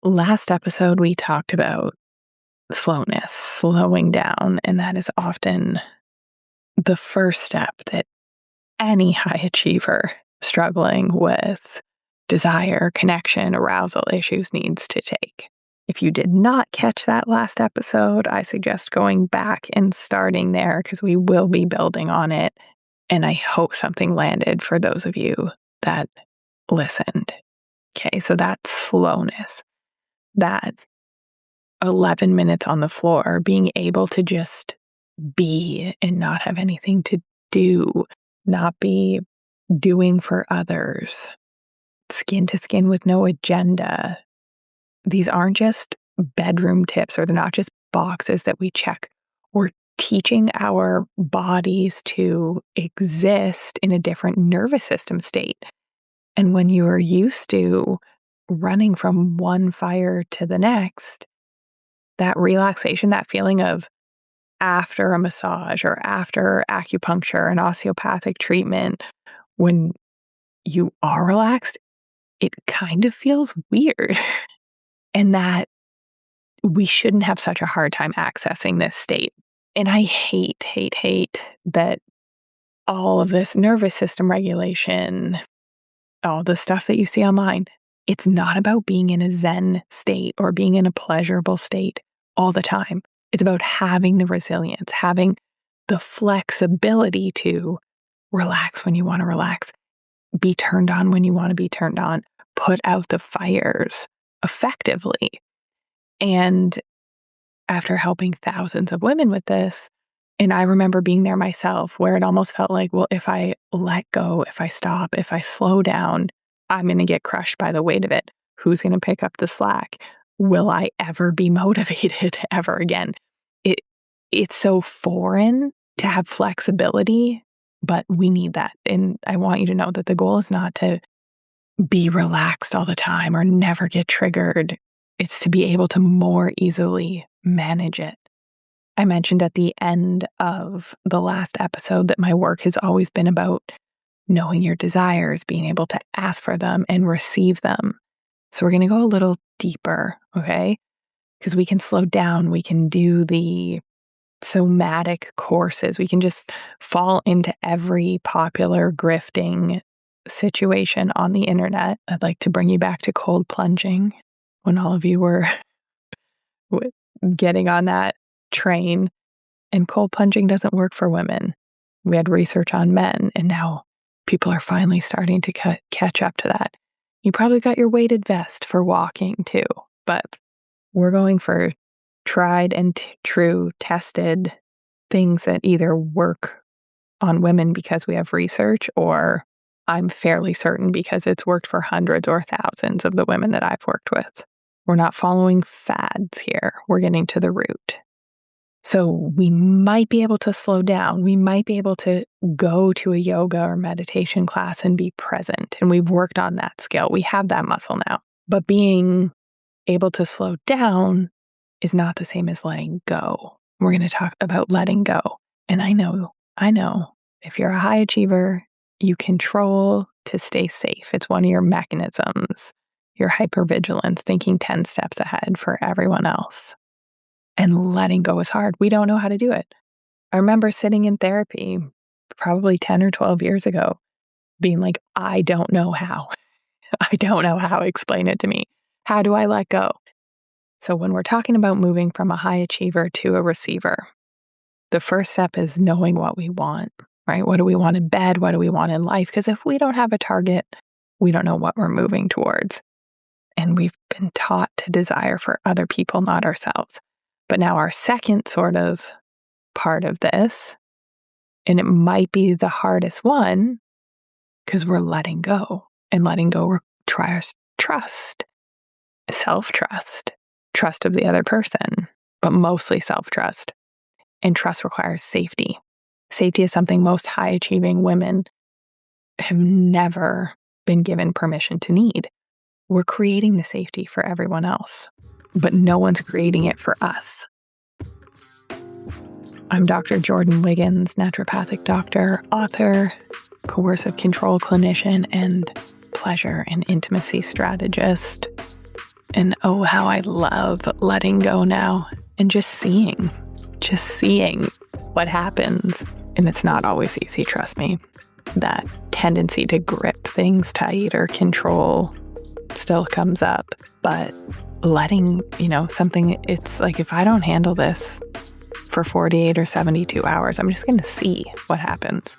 Last episode, we talked about slowness, slowing down, and that is often the first step that any high achiever struggling with desire, connection, arousal issues needs to take. If you did not catch that last episode, I suggest going back and starting there because we will be building on it. And I hope something landed for those of you that listened. Okay, so that's slowness. That 11 minutes on the floor, being able to just be and not have anything to do, not be doing for others, skin to skin with no agenda. These aren't just bedroom tips, or they're not just boxes that we check. We're teaching our bodies to exist in a different nervous system state. And when you are used to running from one fire to the next, that relaxation, that feeling of after a massage or after acupuncture and osteopathic treatment, when you are relaxed, it kind of feels weird. And that we shouldn't have such a hard time accessing this state. And I hate that all of this nervous system regulation, all the stuff that you see online, it's not about being in a Zen state or being in a pleasurable state all the time. It's about having the resilience, having the flexibility to relax when you want to relax, be turned on when you want to be turned on, put out the fires effectively. And after helping thousands of women with this, and I remember being there myself where it almost felt like, well, if I let go, if I stop, if I slow down, I'm going to get crushed by the weight of it. Who's going to pick up the slack? Will I ever be motivated ever again? It's so foreign to have flexibility, but we need that. And I want you to know that the goal is not to be relaxed all the time or never get triggered. It's to be able to more easily manage it. I mentioned at the end of the last episode that my work has always been about knowing your desires, being able to ask for them and receive them. So we're going to go a little deeper, okay? Because we can slow down. We can do the somatic courses. We can just fall into every popular grifting situation on the internet. I'd like to bring you back to cold plunging when all of you were getting on that train. And cold plunging doesn't work for women. We had research on men, and now people are finally starting to catch up to that. You probably got your weighted vest for walking too, but we're going for tried and true, tested things that either work on women because we have research, or I'm fairly certain because it's worked for hundreds or thousands of the women that I've worked with. We're not following fads here. We're getting to the root. So we might be able to slow down. We might be able to go to a yoga or meditation class and be present. And we've worked on that skill. We have that muscle now. But being able to slow down is not the same as letting go. We're going to talk about letting go. And I know, if you're a high achiever, you control to stay safe. It's one of your mechanisms, your hypervigilance, thinking 10 steps ahead for everyone else. And letting go is hard. We don't know how to do it. I remember sitting in therapy probably 10 or 12 years ago, being like, I don't know how. I don't know how. Explain it to me. How do I let go? So when we're talking about moving from a high achiever to a receiver, the first step is knowing what we want, right? What do we want in bed? What do we want in life? Because if we don't have a target, we don't know what we're moving towards. And we've been taught to desire for other people, not ourselves. But now our second sort of part of this, and it might be the hardest one, because we're letting go. And letting go requires trust, self-trust, trust of the other person, but mostly self-trust. And trust requires safety. Safety is something most high-achieving women have never been given permission to need. We're creating the safety for everyone else, but no one's creating it for us. I'm Dr. Jordan Wiggins, naturopathic doctor, author, coercive control clinician, and pleasure and intimacy strategist. And oh, how I love letting go now and just seeing what happens. And it's not always easy, trust me. That tendency to grip things tight or control still comes up. But letting, something, it's like if I don't handle this for 48 or 72 hours, I'm just going to see what happens.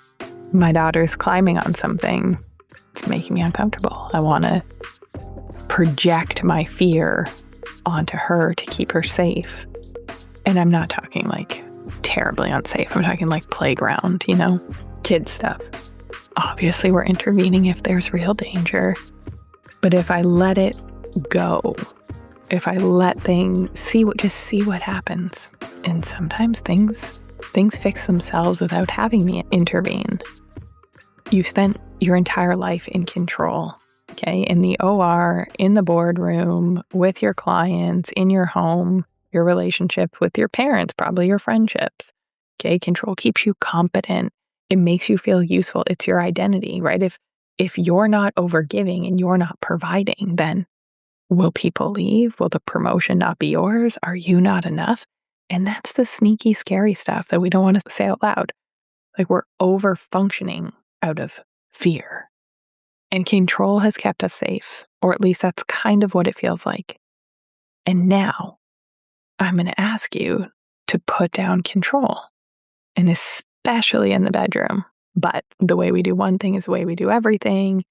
My daughter's climbing on something. It's making me uncomfortable. I want to project my fear onto her to keep her safe. And I'm not talking like terribly unsafe. I'm talking like playground, kid stuff. Obviously, we're intervening if there's real danger. But if I let it go, if I let just see what happens. And sometimes things fix themselves without having me intervene. You've spent your entire life in control, okay? In the OR, in the boardroom, with your clients, in your home, your relationship with your parents, probably your friendships, okay? Control keeps you competent. It makes you feel useful. It's your identity, right? If you're not overgiving and you're not providing, then will people leave? Will the promotion not be yours? Are you not enough? And that's the sneaky, scary stuff that we don't want to say out loud. Like we're over functioning out of fear. And control has kept us safe, or at least that's kind of what it feels like. And now I'm going to ask you to put down control, and especially in the bedroom. But the way we do one thing is the way we do everything.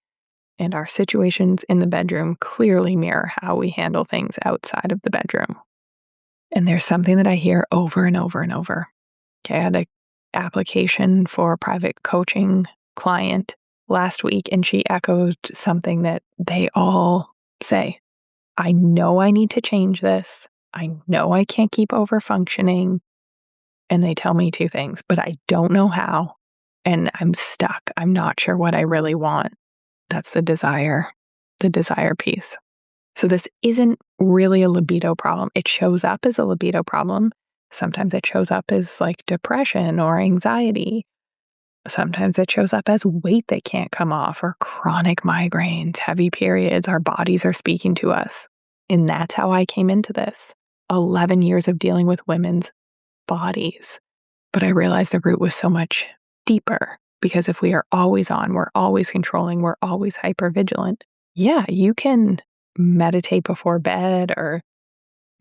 And our situations in the bedroom clearly mirror how we handle things outside of the bedroom. And there's something that I hear over and over and over. Okay, I had an application for a private coaching client last week, and she echoed something that they all say. I know I need to change this. I know I can't keep over functioning. And they tell me two things, but I don't know how. And I'm stuck. I'm not sure what I really want. That's the desire piece. So this isn't really a libido problem. It shows up as a libido problem. Sometimes it shows up as like depression or anxiety. Sometimes it shows up as weight that can't come off or chronic migraines, heavy periods. Our bodies are speaking to us. And that's how I came into this. 11 years of dealing with women's bodies. But I realized the root was so much deeper. Because if we are always on, we're always controlling, we're always hypervigilant. Yeah, you can meditate before bed or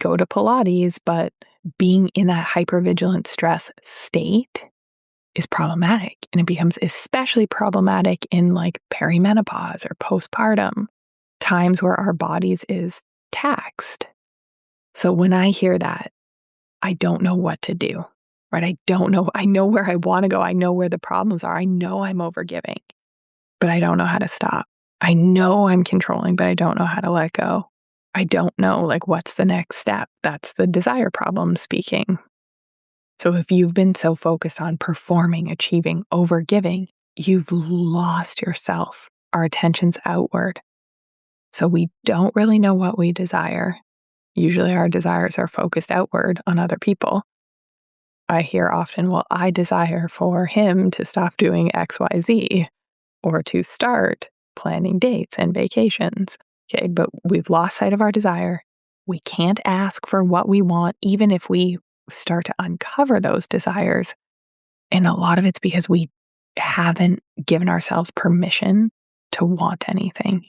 go to Pilates, but being in that hypervigilant stress state is problematic. And it becomes especially problematic in like perimenopause or postpartum, times where our bodies is taxed. So when I hear that, I don't know what to do. Right? I don't know. I know where I want to go. I know where the problems are. I know I'm overgiving, but I don't know how to stop. I know I'm controlling, but I don't know how to let go. I don't know, like, what's the next step? That's the desire problem speaking. So if you've been so focused on performing, achieving, overgiving, you've lost yourself. Our attention's outward. So we don't really know what we desire. Usually our desires are focused outward on other people. I hear often, well, I desire for him to stop doing XYZ or to start planning dates and vacations. Okay, but we've lost sight of our desire. We can't ask for what we want, even if we start to uncover those desires. And a lot of it's because we haven't given ourselves permission to want anything.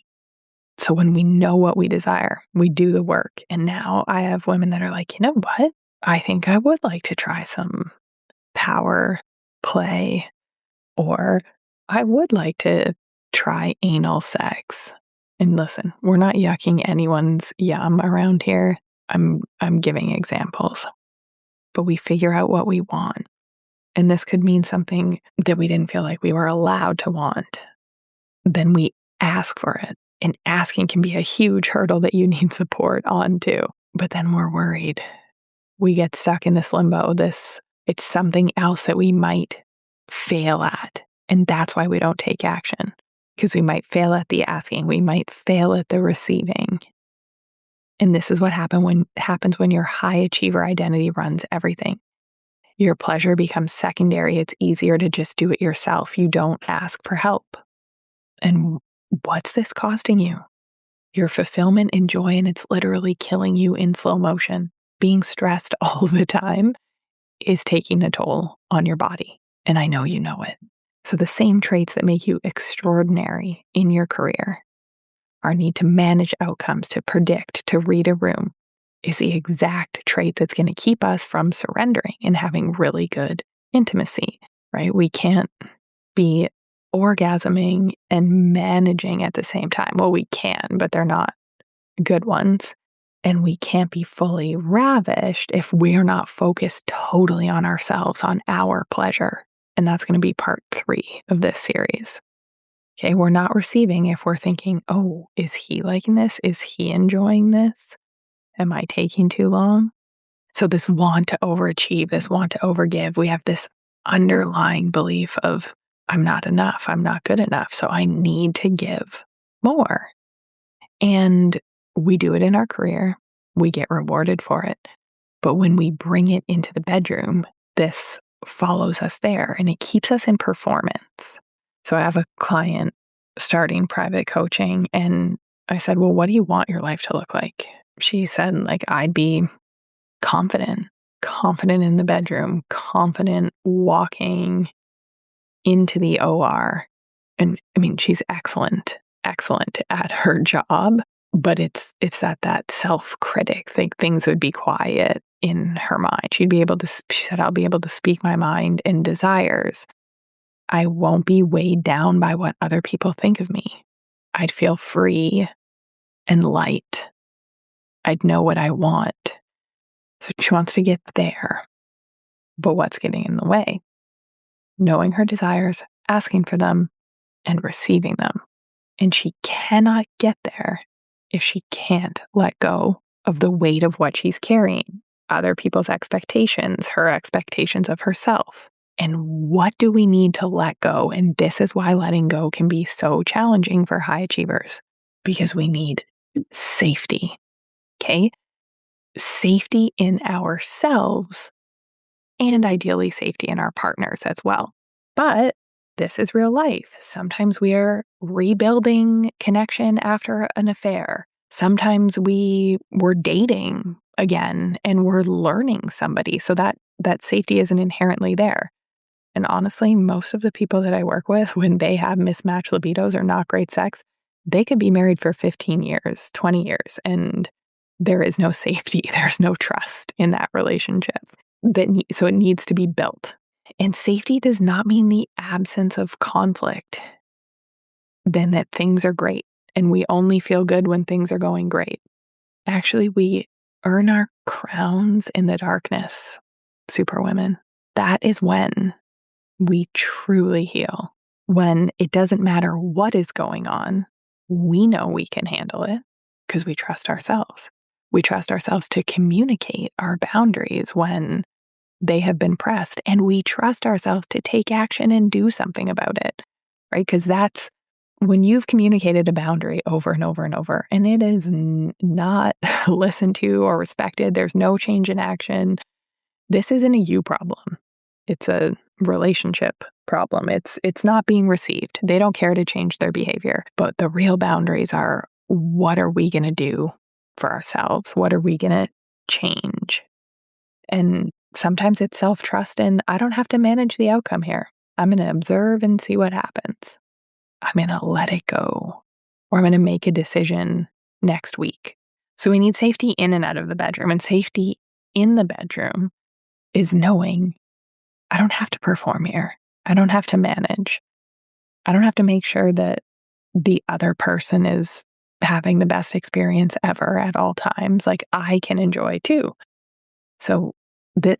So when we know what we desire, we do the work. And now I have women that are like, you know what? I think I would like to try some power play, or I would like to try anal sex. And listen, we're not yucking anyone's yum around here. I'm giving examples. But we figure out what we want. And this could mean something that we didn't feel like we were allowed to want. Then we ask for it. And asking can be a huge hurdle that you need support on too. But then we're worried. We get stuck in this limbo, it's something else that we might fail at. And that's why we don't take action. Because we might fail at the asking. We might fail at the receiving. And this is what happens when your high achiever identity runs everything. Your pleasure becomes secondary. It's easier to just do it yourself. You don't ask for help. And what's this costing you? your fulfillment and joy, and it's literally killing you in slow motion. Being stressed all the time is taking a toll on your body, and I know you know it. So the same traits that make you extraordinary in your career, our need to manage outcomes, to predict, to read a room, is the exact trait that's going to keep us from surrendering and having really good intimacy, right? We can't be orgasming and managing at the same time. Well, we can, but they're not good ones. And we can't be fully ravished if we're not focused totally on ourselves, on our pleasure. And that's going to be part 3 of this series. Okay, we're not receiving if we're thinking, oh, is he liking this? Is he enjoying this? Am I taking too long? So this want to overachieve, this want to overgive, we have this underlying belief of I'm not enough, I'm not good enough, so I need to give more. And we do it in our career, we get rewarded for it. But when we bring it into the bedroom, this follows us there and it keeps us in performance. So I have a client starting private coaching and I said, well, what do you want your life to look like? She said, like, I'd be confident in the bedroom, confident walking into the OR. And I mean, she's excellent at her job, but it's that self-critic. Think things would be quiet in her mind. She said, I'll be able to speak my mind and desires. I won't be weighed down by what other people think of me. I'd feel free and light. I'd know what I want. So she wants to get there. But what's getting in the way? Knowing her desires, asking for them, and receiving them. And she cannot get there if she can't let go of the weight of what she's carrying, other people's expectations, her expectations of herself. And what do we need to let go? And this is why letting go can be so challenging for high achievers, because we need safety, okay? Safety in ourselves and ideally safety in our partners as well. But this is real life. Sometimes we are rebuilding connection after an affair. Sometimes we're dating again and we're learning somebody. So that safety isn't inherently there. And honestly, most of the people that I work with, when they have mismatched libidos or not great sex, they could be married for 15 years, 20 years, and there is no safety. There's no trust in that relationship. So it needs to be built. And safety does not mean the absence of conflict, then that things are great and we only feel good when things are going great. Actually, we earn our crowns in the darkness, superwomen. That is when we truly heal. When it doesn't matter what is going on, we know we can handle it because we trust ourselves. We trust ourselves to communicate our boundaries when they have been pressed, and we trust ourselves to take action and do something about it, right? Because that's when you've communicated a boundary over and over and over, and it is not listened to or respected. There's no change in action. This isn't a you problem. It's a relationship problem. It's not being received. They don't care to change their behavior. But the real boundaries are, what are we going to do for ourselves? What are we going to change? And sometimes it's self-trust and I don't have to manage the outcome here. I'm going to observe and see what happens. I'm going to let it go. Or I'm going to make a decision next week. So we need safety in and out of the bedroom. And safety in the bedroom is knowing I don't have to perform here. I don't have to manage. I don't have to make sure that the other person is having the best experience ever at all times. Like, I can enjoy too. So this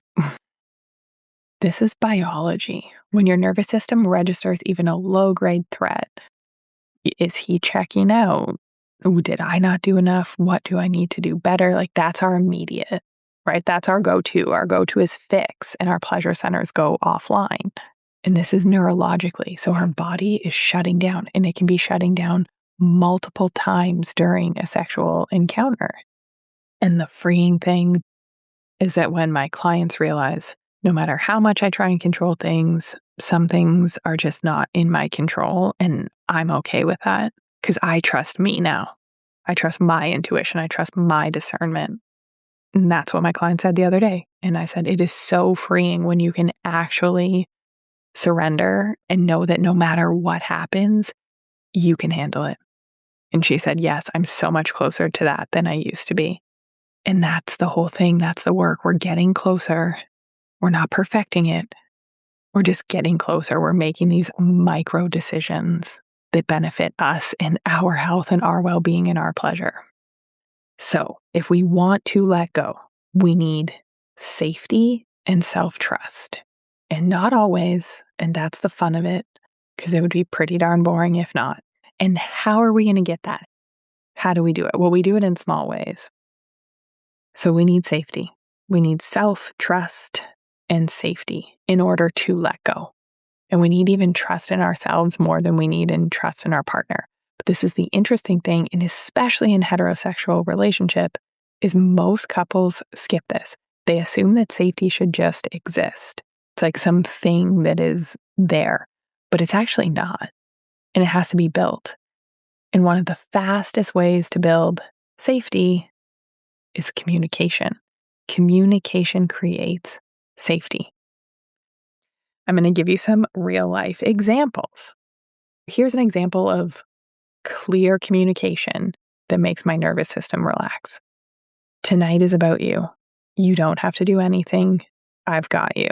is biology. When your nervous system registers even a low-grade threat, is he checking out? Did I not do enough? What do I need to do better? Like, that's our immediate, right? That's our go-to. Our go-to is fix, and our pleasure centers go offline. And this is neurologically. So our body is shutting down, and it can be shutting down multiple times during a sexual encounter. And the freeing thing is that when my clients realize no matter how much I try and control things, some things are just not in my control, and I'm okay with that because I trust me now. I trust my intuition. I trust my discernment. And that's what my client said the other day. And I said, it is so freeing when you can actually surrender and know that no matter what happens, you can handle it. And she said, yes, I'm so much closer to that than I used to be. And that's the whole thing. That's the work. We're getting closer. We're not perfecting it. We're just getting closer. We're making these micro decisions that benefit us and our health and our well-being and our pleasure. So if we want to let go, we need safety and self-trust. And not always, and that's the fun of it, because it would be pretty darn boring if not. And how are we going to get that? How do we do it? Well, we do it in small ways. So we need safety. We need self-trust and safety in order to let go. And we need even trust in ourselves more than we need in trust in our partner. But this is the interesting thing, and especially in heterosexual relationship, is most couples skip this. They assume that safety should just exist. It's like something that is there, but it's actually not. And it has to be built. And one of the fastest ways to build safety is communication. Communication creates safety. I'm going to give you some real life examples. Here's an example of clear communication that makes my nervous system relax. Tonight is about you. You don't have to do anything. I've got you.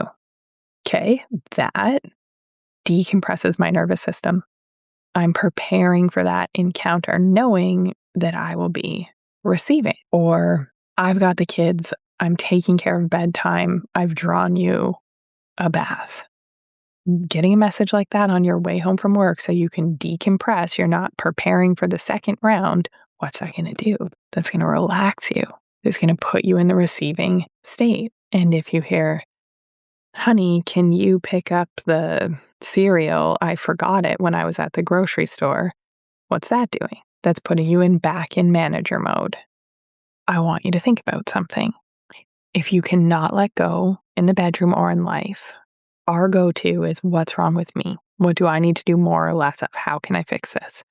Okay, that decompresses my nervous system. I'm preparing for that encounter, knowing that I will be receiving. Or I've got the kids. I'm taking care of bedtime. I've drawn you a bath. Getting a message like that on your way home from work so you can decompress, you're not preparing for the second round. What's that going to do? That's going to relax you. It's going to put you in the receiving state. And if you hear, honey, can you pick up the cereal? I forgot it when I was at the grocery store. What's that doing? That's putting you back in manager mode. I want you to think about something. If you cannot let go in the bedroom or in life, our go-to is what's wrong with me? What do I need to do more or less of? How can I fix this?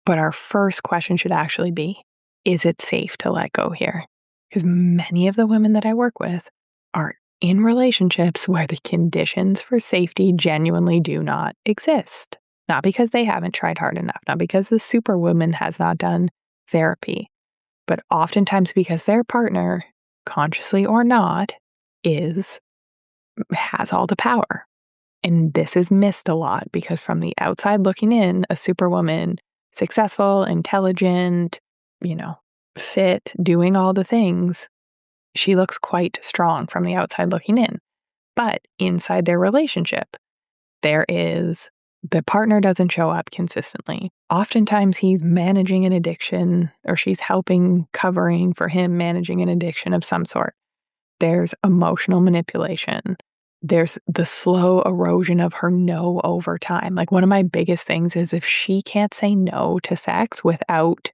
But our first question should actually be, is it safe to let go here? Because many of the women that I work with are in relationships where the conditions for safety genuinely do not exist. Not because they haven't tried hard enough, not because the superwoman has not done therapy, but oftentimes because their partner, consciously or not, has all the power. And this is missed a lot because from the outside looking in, a superwoman, successful, intelligent, fit, doing all the things, she looks quite strong from the outside looking in. But inside their relationship, the partner doesn't show up consistently. Oftentimes he's managing an addiction or she's covering for him managing an addiction of some sort. There's emotional manipulation. There's the slow erosion of her no over time. Like one of my biggest things is if she can't say no to sex without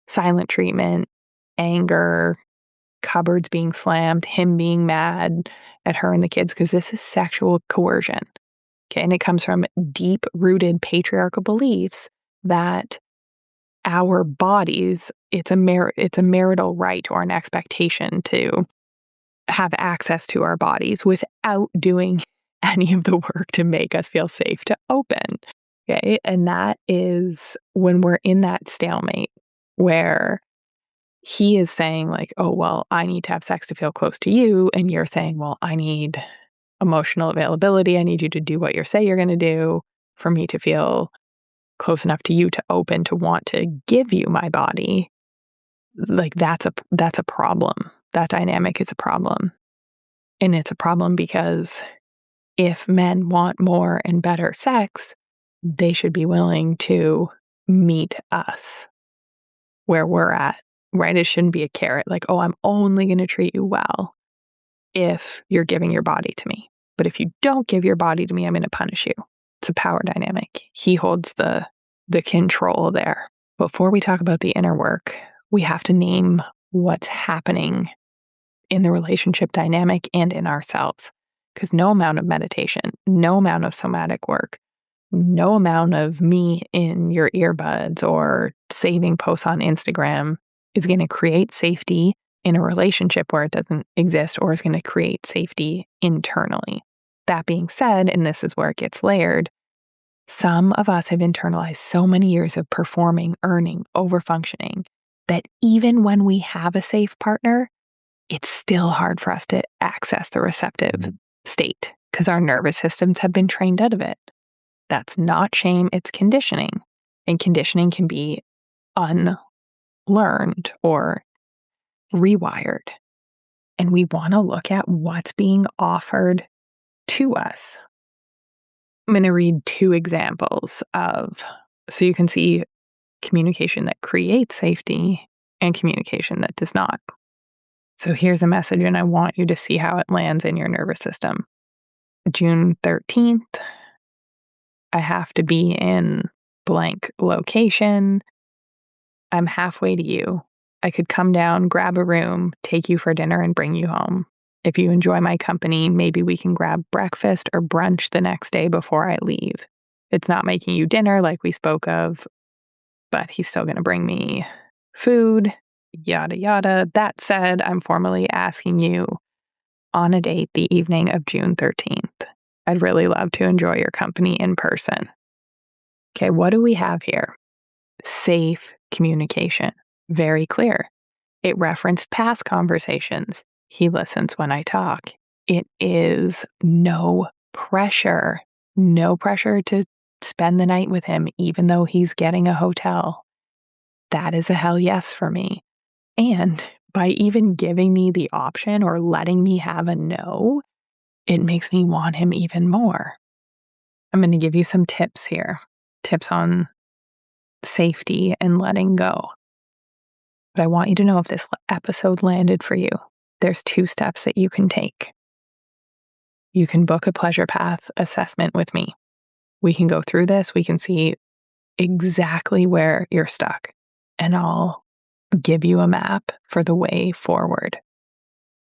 silent treatment, anger, cupboards being slammed, him being mad at her and the kids, because this is sexual coercion. Okay, and it comes from deep-rooted patriarchal beliefs that our bodies, it's a marital right or an expectation to have access to our bodies without doing any of the work to make us feel safe to open. Okay. And that is when we're in that stalemate where he is saying like, oh, well, I need to have sex to feel close to you. And you're saying, well, I need emotional availability. I need you to do what you say you're going to do for me to feel close enough to you to open, to want to give you my body. Like that's a problem. That dynamic is a problem. And it's a problem because if men want more and better sex, they should be willing to meet us where we're at, right? It shouldn't be a carrot like, oh, I'm only going to treat you well if you're giving your body to me. But if you don't give your body to me, I'm going to punish you. It's a power dynamic. He holds the control there. Before we talk about the inner work, we have to name what's happening in the relationship dynamic and in ourselves. Because no amount of meditation, no amount of somatic work, no amount of me in your earbuds or saving posts on Instagram is going to create safety in a relationship where it doesn't exist, or is going to create safety internally. That being said, and this is where it gets layered, some of us have internalized so many years of performing, earning, overfunctioning, that even when we have a safe partner, it's still hard for us to access the receptive state because our nervous systems have been trained out of it. That's not shame, it's conditioning. And conditioning can be unlearned or rewired. And we want to look at what's being offered to us. I'm going to read 2 examples so you can see communication that creates safety and communication that does not. So here's a message, and I want you to see how it lands in your nervous system. June 13th, I have to be in blank location. I'm halfway to you. I could come down, grab a room, take you for dinner, and bring you home. If you enjoy my company, maybe we can grab breakfast or brunch the next day before I leave. It's not making you dinner like we spoke of, but he's still going to bring me food, yada, yada. That said, I'm formally asking you on a date the evening of June 13th. I'd really love to enjoy your company in person. Okay, what do we have here? Safe communication. Very clear. It referenced past conversations. He listens when I talk. It is no pressure. No pressure to spend the night with him, even though he's getting a hotel. That is a hell yes for me. And by even giving me the option or letting me have a no, it makes me want him even more. I'm going to give you some tips here. Tips on safety and letting go. But I want you to know if this episode landed for you, there's 2 steps that you can take. You can book a pleasure path assessment with me. We can go through this. We can see exactly where you're stuck. And I'll give you a map for the way forward.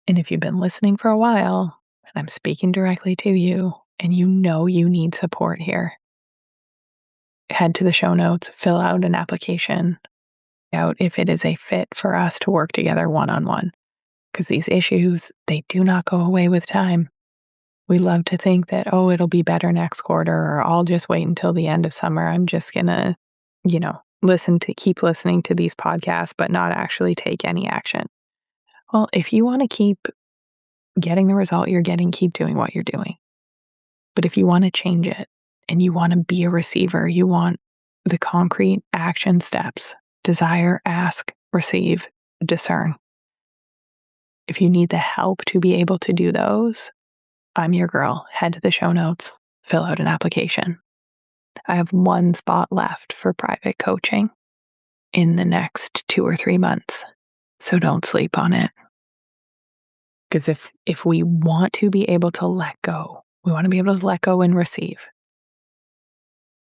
And if you've been listening for a while, and I'm speaking directly to you, and you know you need support here, head to the show notes, fill out an application, out if it is a fit for us to work together one-on-one. Because these issues, they do not go away with time. We love to think that, oh, it'll be better next quarter, or I'll just wait until the end of summer. I'm just going to, keep listening to these podcasts, but not actually take any action. Well, if you want to keep getting the result you're getting, keep doing what you're doing. But if you want to change it and you want to be a receiver, you want the concrete action steps: desire, ask, receive, discern. If you need the help to be able to do those, I'm your girl. Head to the show notes, fill out an application. I have 1 spot left for private coaching in the next 2 or 3 months. So don't sleep on it. Because if we want to be able to let go, we want to be able to let go and receive.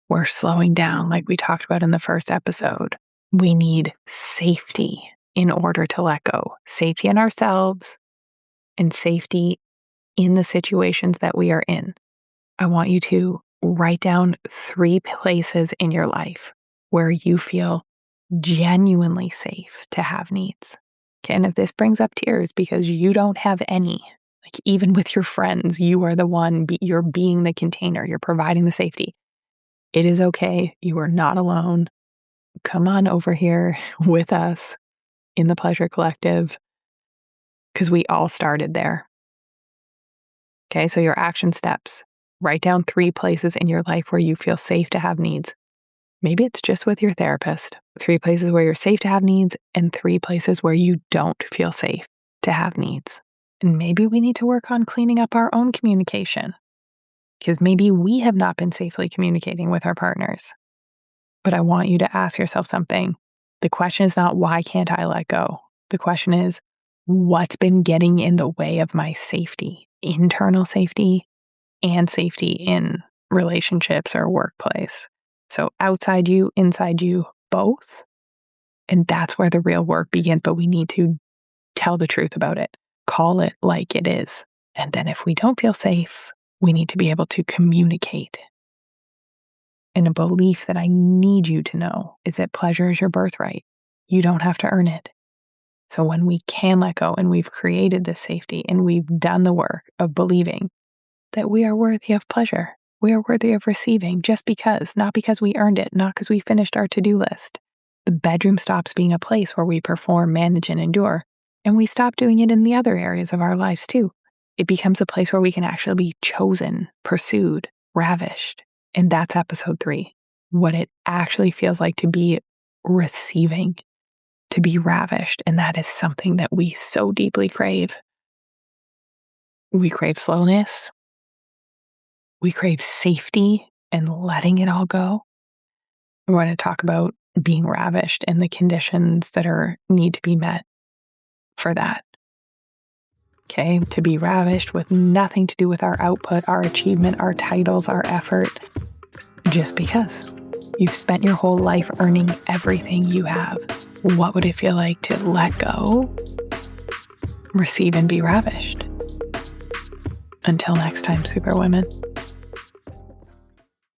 We're slowing down like we talked about in the first episode. We need safety in order to let go. Safety in ourselves and safety in the situations that we are in. I want you to write down 3 places in your life where you feel genuinely safe to have needs. Okay, and if this brings up tears because you don't have any, like even with your friends, you are the one, you're being the container, you're providing the safety. It is okay. You are not alone. Come on over here with us in the Pleasure Collective, because we all started there. Okay, so your action steps. Write down 3 places in your life where you feel safe to have needs. Maybe it's just with your therapist. 3 places where you're safe to have needs, and 3 places where you don't feel safe to have needs. And maybe we need to work on cleaning up our own communication, because maybe we have not been safely communicating with our partners. But I want you to ask yourself something. The question is not, why can't I let go? The question is, what's been getting in the way of my safety, internal safety and safety in relationships or workplace? So outside you, inside you, both. And that's where the real work begins. But we need to tell the truth about it, call it like it is. And then if we don't feel safe, we need to be able to communicate. And a belief that I need you to know is that pleasure is your birthright. You don't have to earn it. So when we can let go and we've created this safety and we've done the work of believing that we are worthy of pleasure, we are worthy of receiving just because, not because we earned it, not because we finished our to-do list. The bedroom stops being a place where we perform, manage, and endure, and we stop doing it in the other areas of our lives too. It becomes a place where we can actually be chosen, pursued, ravished. And that's episode 3. What it actually feels like to be receiving, to be ravished. And that is something that we so deeply crave. We crave slowness. We crave safety and letting it all go. We're going to talk about being ravished and the conditions that need to be met for that. Okay, to be ravished with nothing to do with our output, our achievement, our titles, our effort, just because you've spent your whole life earning everything you have. What would it feel like to let go, receive, and be ravished? Until next time, Superwomen.